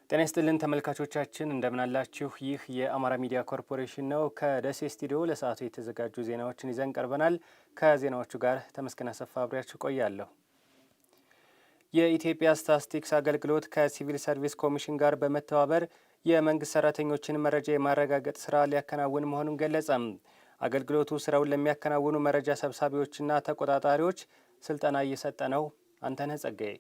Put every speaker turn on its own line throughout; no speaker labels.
ጤና ይስጥልን ተመልካቾቻችን እንደምን አላችሁ? ይህ የአማራ ሚዲያ ኮርፖሬሽን ነው። ከደሴ ስቱዲዮ ለሰዓቱ የተዘጋጁ ዜናዎችን ይዘን ቀርበናል። ከዜናዎቹ ጋር ተመስገን አሰፋ አብሬያችሁ ቆያለሁ። የኢትዮጵያ ስታትስቲክስ አገልግሎት ከሲቪል ሰርቪስ ኮሚሽን ጋር በመተባበር የመንግስት ሰራተኞችን መረጃ የማረጋገጥ ስራ ሊያከናውን መሆኑን ገለጸ። አገልግሎቱ ስራውን ለሚያከናውኑ መረጃ ሰብሳቢዎችና ተቆጣጣሪዎች ስልጠና እየሰጠ ነው። አንተነህ ጸጋዬ።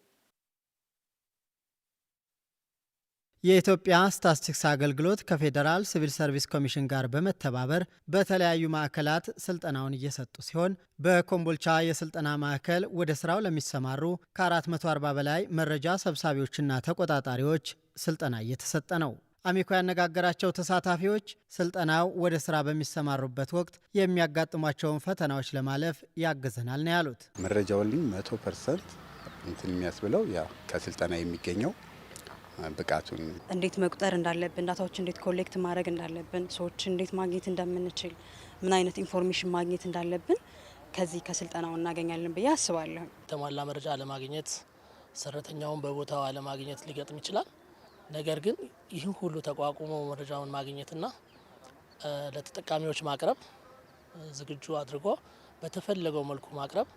የኢትዮጵያ ስታትስቲክስ አገልግሎት ከፌዴራል ሲቪል ሰርቪስ ኮሚሽን ጋር በመተባበር በተለያዩ ማዕከላት ስልጠናውን እየሰጡ ሲሆን በኮምቦልቻ የስልጠና ማዕከል ወደ ስራው ለሚሰማሩ ከ440 በላይ መረጃ ሰብሳቢዎችና ተቆጣጣሪዎች ስልጠና እየተሰጠ ነው። አሚኮ ያነጋገራቸው ተሳታፊዎች ስልጠናው ወደ ስራ በሚሰማሩበት ወቅት የሚያጋጥሟቸውን ፈተናዎች ለማለፍ ያግዘናል ነው ያሉት።
መረጃው ላይ 100% እንትን የሚያስብለው ያው ከስልጠና የሚገኘው ብቃቱን
እንዴት መቁጠር እንዳለብን፣ ዳታዎች እንዴት ኮሌክት ማድረግ እንዳለብን፣ ሰዎች እንዴት ማግኘት እንደምንችል፣ ምን አይነት ኢንፎርሜሽን ማግኘት እንዳለብን ከዚህ ከስልጠናው እናገኛለን ብዬ አስባለሁ።
ተሟላ መረጃ አለማግኘት፣ ሰራተኛውን በቦታው አለማግኘት ሊገጥም ይችላል። ነገር ግን ይህን ሁሉ ተቋቁሞ መረጃውን ማግኘትና ለተጠቃሚዎች ማቅረብ ዝግጁ አድርጎ በተፈለገው መልኩ ማቅረብ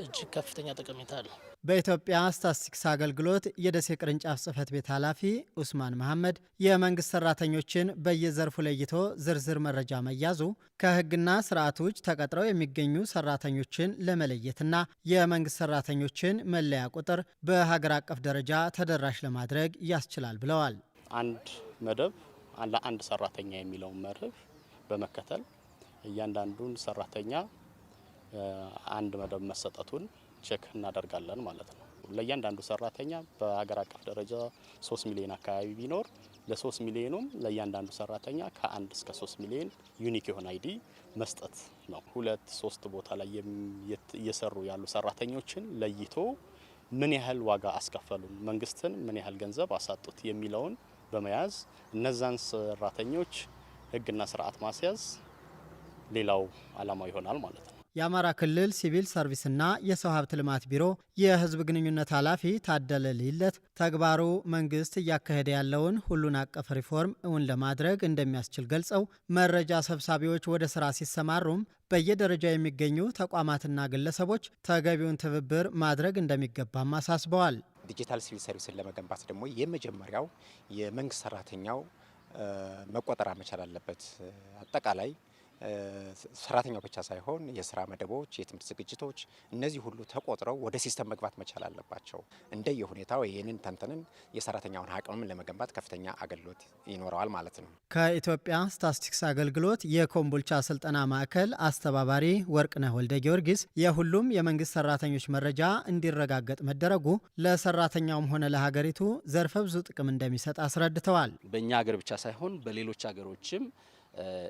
እጅግ ከፍተኛ ጠቀሜታ አለው።
በኢትዮጵያ ስታትስቲክስ አገልግሎት የደሴ ቅርንጫፍ ጽህፈት ቤት ኃላፊ ኡስማን መሐመድ የመንግስት ሰራተኞችን በየዘርፉ ለይቶ ዝርዝር መረጃ መያዙ ከህግና ስርዓት ውጭ ተቀጥረው የሚገኙ ሰራተኞችን ለመለየትና የመንግስት ሰራተኞችን መለያ ቁጥር በሀገር አቀፍ ደረጃ ተደራሽ ለማድረግ ያስችላል ብለዋል።
አንድ መደብ ለአንድ ሰራተኛ የሚለውን መርህ በመከተል እያንዳንዱን ሰራተኛ አንድ መደብ መሰጠቱን ቼክ እናደርጋለን ማለት ነው። ለእያንዳንዱ ሰራተኛ በሀገር አቀፍ ደረጃ 3 ሚሊዮን አካባቢ ቢኖር ለ3 ሚሊዮኑም ለእያንዳንዱ ሰራተኛ ከ1 እስከ 3 ሚሊዮን ዩኒክ የሆነ አይዲ መስጠት ነው። 2-3 ቦታ ላይ እየሰሩ ያሉ ሰራተኞችን ለይቶ ምን ያህል ዋጋ አስከፈሉን፣ መንግስትን ምን ያህል ገንዘብ አሳጡት የሚለውን በመያዝ እነዛን ሰራተኞች ህግና ስርዓት ማስያዝ ሌላው ዓላማው ይሆናል ማለት ነው።
የአማራ ክልል ሲቪል ሰርቪስና የሰው ሀብት ልማት ቢሮ የህዝብ ግንኙነት ኃላፊ ታደለ ሊለት ተግባሩ መንግስት እያካሄደ ያለውን ሁሉን አቀፍ ሪፎርም እውን ለማድረግ እንደሚያስችል ገልጸው መረጃ ሰብሳቢዎች ወደ ስራ ሲሰማሩም በየደረጃ የሚገኙ ተቋማትና ግለሰቦች ተገቢውን ትብብር ማድረግ እንደሚገባም አሳስበዋል።
ዲጂታል ሲቪል ሰርቪስን ለመገንባት ደግሞ የመጀመሪያው የመንግስት ሰራተኛው መቆጠር መቻል አለበት። አጠቃላይ ሰራተኛው ብቻ ሳይሆን የስራ መደቦች፣ የትምህርት ዝግጅቶች እነዚህ ሁሉ ተቆጥረው ወደ ሲስተም መግባት መቻል አለባቸው። እንደየሁኔታው ይህንን ተንተንን የሰራተኛውን አቅም ለመገንባት ከፍተኛ አገልግሎት ይኖረዋል ማለት ነው።
ከኢትዮጵያ ስታትስቲክስ አገልግሎት የኮምቦልቻ ስልጠና ማዕከል አስተባባሪ ወርቅነህ ወልደ ጊዮርጊስ የሁሉም የመንግስት ሰራተኞች መረጃ እንዲረጋገጥ መደረጉ ለሰራተኛውም ሆነ ለሀገሪቱ ዘርፈ ብዙ ጥቅም እንደሚሰጥ አስረድተዋል።
በእኛ ሀገር ብቻ ሳይሆን በሌሎች ሀገሮችም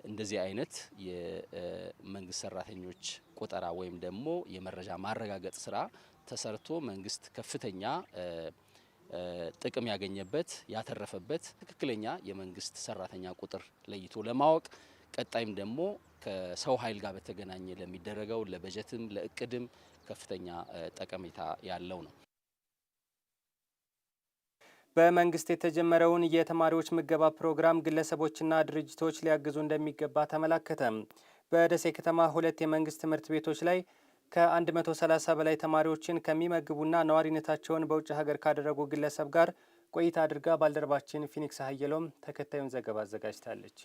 እንደዚህ አይነት የመንግስት ሰራተኞች ቆጠራ ወይም ደግሞ የመረጃ ማረጋገጥ ስራ ተሰርቶ መንግስት ከፍተኛ ጥቅም ያገኘበት ያተረፈበት ትክክለኛ የመንግስት ሰራተኛ ቁጥር ለይቶ ለማወቅ ቀጣይም ደግሞ ከሰው ኃይል ጋር በተገናኘ ለሚደረገው ለበጀትም ለእቅድም ከፍተኛ ጠቀሜታ ያለው ነው።
በመንግስት የተጀመረውን የተማሪዎች ምገባ ፕሮግራም ግለሰቦችና ድርጅቶች ሊያግዙ እንደሚገባ ተመላከተ። በደሴ ከተማ 2 የመንግስት ትምህርት ቤቶች ላይ ከ130 በላይ ተማሪዎችን ከሚመግቡና ነዋሪነታቸውን በውጭ ሀገር ካደረጉ ግለሰብ ጋር ቆይታ አድርጋ ባልደረባችን ፊኒክስ ሀየሎም ተከታዩን ዘገባ አዘጋጅታለች።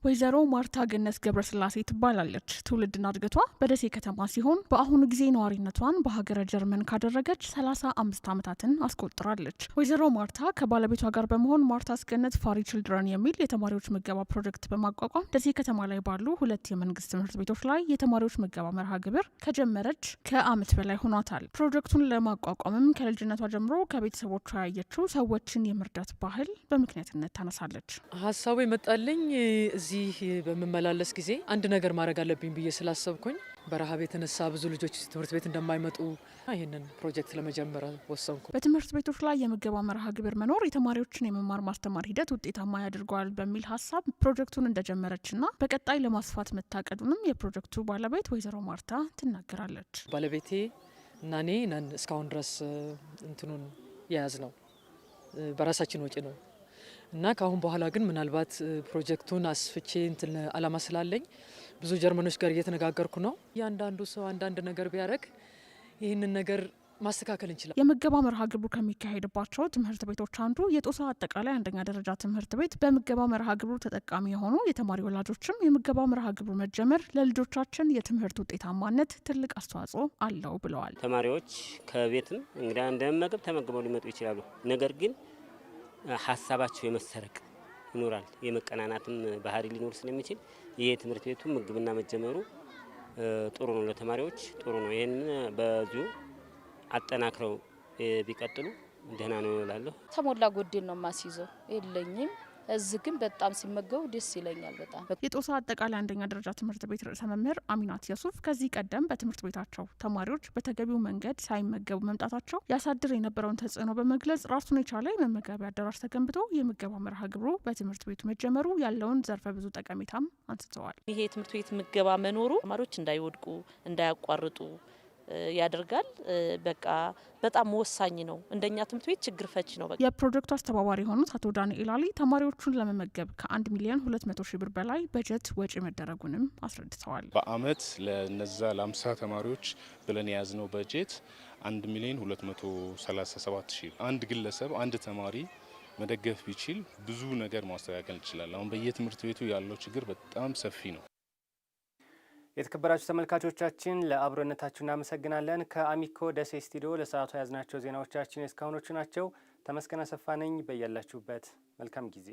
ወይዘሮ ማርታ ገነት ገብረስላሴ ትባላለች። ትውልድና እድገቷ በደሴ ከተማ ሲሆን በአሁኑ ጊዜ ነዋሪነቷን በሀገረ ጀርመን ካደረገች 35 ዓመታትን አስቆጥራለች። ወይዘሮ ማርታ ከባለቤቷ ጋር በመሆን ማርታስ ገነት ፋሪ ችልድረን የሚል የተማሪዎች ምገባ ፕሮጀክት በማቋቋም ደሴ ከተማ ላይ ባሉ 2 የመንግስት ትምህርት ቤቶች ላይ የተማሪዎች ምገባ መርሃ ግብር ከጀመረች ከዓመት በላይ ሆኗታል። ፕሮጀክቱን ለማቋቋምም ከልጅነቷ ጀምሮ ከቤተሰቦቿ ያየችው ሰዎችን የመርዳት ባህል በምክንያትነት ታነሳለች።
ሀሳቡ የመጣልኝ እዚህ በመመላለስ ጊዜ አንድ ነገር ማድረግ አለብኝ ብዬ ስላሰብኩኝ በረሃብ የተነሳ ብዙ ልጆች ትምህርት ቤት እንደማይመጡ ይህንን ፕሮጀክት ለመጀመር ወሰንኩ።
በትምህርት ቤቶች ላይ የምገባ መርሃ ግብር መኖር የተማሪዎችን የመማር ማስተማር ሂደት ውጤታማ ያደርገዋል በሚል ሀሳብ ፕሮጀክቱን እንደጀመረችና በቀጣይ ለማስፋት መታቀዱንም የፕሮጀክቱ ባለቤት ወይዘሮ ማርታ ትናገራለች።
ባለቤቴ እና እኔ ነን እስካሁን ድረስ እንትኑን የያዝ ነው በራሳችን ወጪ ነው እና ካሁን በኋላ ግን ምናልባት ፕሮጀክቱን አስፍቼ እንትን አላማ ስላለኝ ብዙ ጀርመኖች ጋር እየተነጋገርኩ ነው። ያንዳንዱ ሰው አንዳንድ ነገር ቢያደርግ ይህንን ነገር ማስተካከል እንችላለን።
የምገባ መርሃ ግብሩ ከሚካሄድባቸው ትምህርት ቤቶች አንዱ የጦሳ አጠቃላይ አንደኛ ደረጃ ትምህርት ቤት በምገባ መርሃ ግብሩ ተጠቃሚ የሆኑ የተማሪ ወላጆችም የምገባ መርሃ ግብሩ መጀመር ለልጆቻችን የትምህርት ውጤታማነት ትልቅ አስተዋጽኦ አለው ብለዋል።
ተማሪዎች ከቤትም እንግዲህ እንደመገብ ተመግበው ሊመጡ ይችላሉ። ነገር ግን ሀሳባቸው የመሰረቅ ይኖራል። የመቀናናትም ባህሪ ሊኖር ስለሚችል ይሄ ትምህርት ቤቱ ምግብና መጀመሩ ጥሩ ነው፣ ለተማሪዎች ጥሩ ነው። ይሄን በዚሁ አጠናክረው ቢቀጥሉ ደህና ነው ይላል።
ተሞላ ጎዴል ነው ማስይዘው የለኝም። እዚህ ግን በጣም ሲመገቡ ደስ ይለኛል። በጣም
የጦሳ አጠቃላይ አንደኛ ደረጃ ትምህርት ቤት ርዕሰ መምህር አሚናት የሱፍ ከዚህ ቀደም በትምህርት ቤታቸው ተማሪዎች በተገቢው መንገድ ሳይመገቡ መምጣታቸው ያሳድር የነበረውን ተጽዕኖ በመግለጽ ራሱን የቻለ የመመገቢያ አዳራሽ ተገንብቶ የምገባ መርሃ ግብሩ በትምህርት ቤቱ መጀመሩ ያለውን ዘርፈ ብዙ ጠቀሜታም አንስተዋል።
ይሄ የትምህርት ቤት ምገባ መኖሩ ተማሪዎች እንዳይወድቁ እንዳያቋርጡ ያደርጋል። በቃ በጣም ወሳኝ ነው። እንደኛ ትምህርት ቤት ችግር ፈች ነው።
የፕሮጀክቱ አስተባባሪ የሆኑት አቶ ዳንኤል አሊ ተማሪዎቹን ለመመገብ ከ1 ሚሊዮን 200 ሺህ ብር በላይ በጀት ወጪ መደረጉንም አስረድተዋል።
በአመት ለነዛ ለ50 ተማሪዎች ብለን የያዝነው በጀት 1 ሚሊዮን 237 ሺህ። አንድ ግለሰብ አንድ ተማሪ መደገፍ ቢችል ብዙ ነገር ማስተካከል እንችላለን። አሁን በየትምህርት ቤቱ ያለው ችግር በጣም ሰፊ ነው።
የተከበራችሁ ተመልካቾቻችን ለአብሮነታችሁ እናመሰግናለን። ከአሚኮ ደሴ ስቱዲዮ ለሰዓቱ ያዝናቸው ዜናዎቻችን እስካሁኖቹ ናቸው። ተመስገን አሰፋ ነኝ። በያላችሁበት መልካም ጊዜ